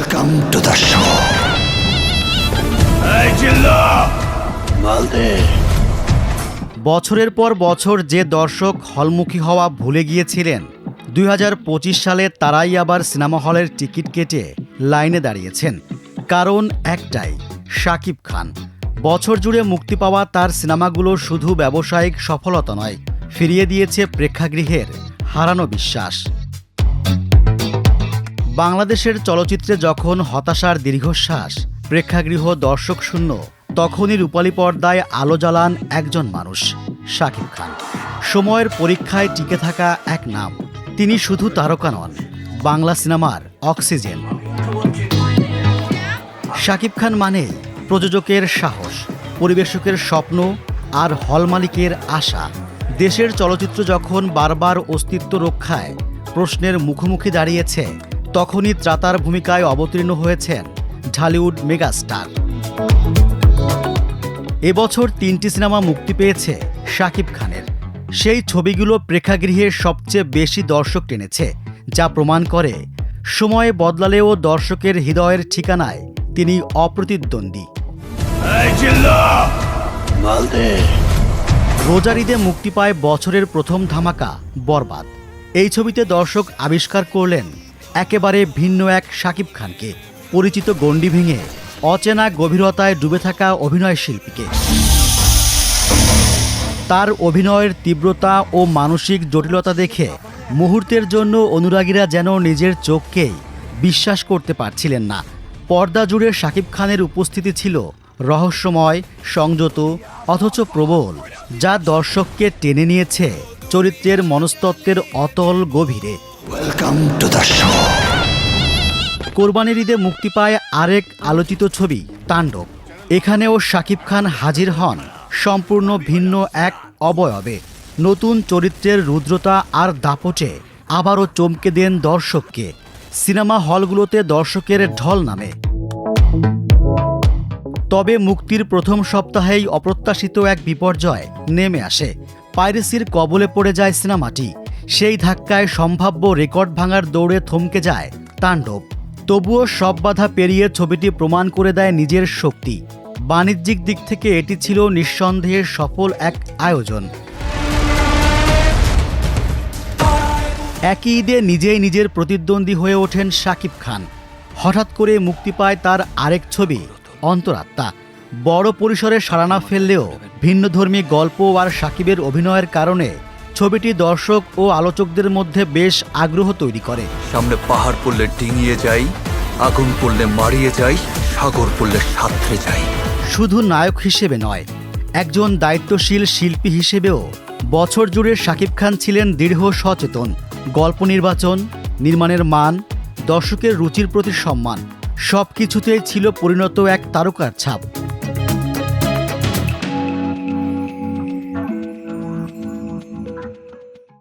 Welcome to the show. এই জিল্লা বলতে বছরের পর বছর যে দর্শক হলমুখী হওয়া ভুলে গিয়েছিলেন, 2025 সালে তারাই আবার সিনেমা হলের টিকিট কেটে লাইনে দাঁড়িয়েছেন। কারণ একটাই, শাকিব খান। বছর জুড়ে মুক্তি পাওয়া তার সিনেমাগুলো শুধু ব্যবসায়িক সফলতা নয়, ফিরিয়ে দিয়েছে প্রেক্ষাগৃহের হারানো বিশ্বাস। বাংলাদেশের চলচ্চিত্রে যখন হতাশার দীর্ঘশ্বাস, প্রেক্ষাগৃহ দর্শক শূন্য, তখনই রূপালী পর্দায় আলো জ্বালান একজন মানুষ, শাকিব খান। সময়ের পরীক্ষায় টিকে থাকা এক নাম। তিনি শুধু তারকা নন, বাংলা সিনেমার অক্সিজেন। শাকিব খান মানে প্রযোজকের সাহস, পরিবেশকের স্বপ্ন আর হল মালিকের আশা। দেশের চলচ্চিত্র যখন বারবার অস্তিত্ব রক্ষায় প্রশ্নের মুখোমুখি দাঁড়িয়েছে, তখনই ত্রাতার ভূমিকায় অবতীর্ণ হয়েছেন ঢালিউড মেগাস্টার। এবছর 3টি সিনেমা মুক্তি পেয়েছে শাকিব খানের। সেই ছবিগুলো প্রেক্ষাগৃহে সবচেয়ে বেশি দর্শক টেনেছে, যা প্রমাণ করে সময় বদলালেও দর্শকের হৃদয়ের ঠিকানায় তিনি অপ্রতিদ্বন্দ্বী। রোজার ঈদে মুক্তি পায় বছরের প্রথম ধামাকা বরবাদ। এই ছবিতে দর্শক আবিষ্কার করলেন একেবারে ভিন্ন এক শাকিব খানকে, পরিচিত গণ্ডি ভেঙে অচেনা গভীরতায় ডুবে থাকা অভিনয় শিল্পীকে। তার অভিনয়ের তীব্রতা ও মানসিক জটিলতা দেখে মুহূর্তের জন্য অনুরাগীরা যেন নিজের চোখকেই বিশ্বাস করতে পারছিলেন না। পর্দা জুড়ে শাকিব খানের উপস্থিতি ছিল রহস্যময়, সংযত অথচ প্রবল, যা দর্শককে টেনে নিয়েছে চরিত্রের মনস্তত্ত্বের অতল গভীরে। Welcome to the show. কোরবানির ঈদে মুক্তি পায় আরেক আলোচিত ছবি তাণ্ডব। এখানেও শাকিব খান হাজির হন সম্পূর্ণ ভিন্ন এক অবয়বে। নতুন চরিত্রের রুদ্রতা আর দাপটে আবারও চমকে দেন দর্শককে। সিনেমা হলগুলোতে দর্শকের ঢল নামে। তবে মুক্তির প্রথম সপ্তাহেই অপ্রত্যাশিত এক বিপর্যয় নেমে আসে। পাইরেসির কবলে পড়ে যায় সিনেমাটি। সেই ধাক্কায় সম্ভাব্য রেকর্ড ভাঙার দৌড়ে থমকে যায় তাণ্ডব। তবুও সব বাধা পেরিয়ে ছবিটি প্রমাণ করে দেয় নিজের শক্তি। বাণিজ্যিক দিক থেকে এটি ছিল নিঃসন্দেহে সফল এক আয়োজন। একই ঈদে নিজেই নিজের প্রতিদ্বন্দ্বী হয়ে ওঠেন শাকিব খান। হঠাৎ করে মুক্তি পায় তার আরেক ছবি অন্তরাত্মা। বড় পরিসরে সাড়া না ফেললেও ভিন্নধর্মী গল্প আর শাকিবের অভিনয়ের কারণে ছবিটি দর্শক ও আলোচকদের মধ্যে বেশ আগ্রহ তৈরি করে। সামনে পাহাড় পড়লে ডিঙিয়ে যাই, আগুন পড়লে মারিয়ে যাই, সাগর পড়লে সাঁতরে যাই। শুধু নায়ক হিসেবে নয়, একজন দায়িত্বশীল শিল্পী হিসেবেও বছর জুড়ে শাকিব খান ছিলেন দৃঢ় সচেতন। গল্প নির্বাচন, নির্মাণের মান, দর্শকের রুচির প্রতি সম্মান, সবকিছুতেই ছিল পরিণত এক তারকার ছাপ।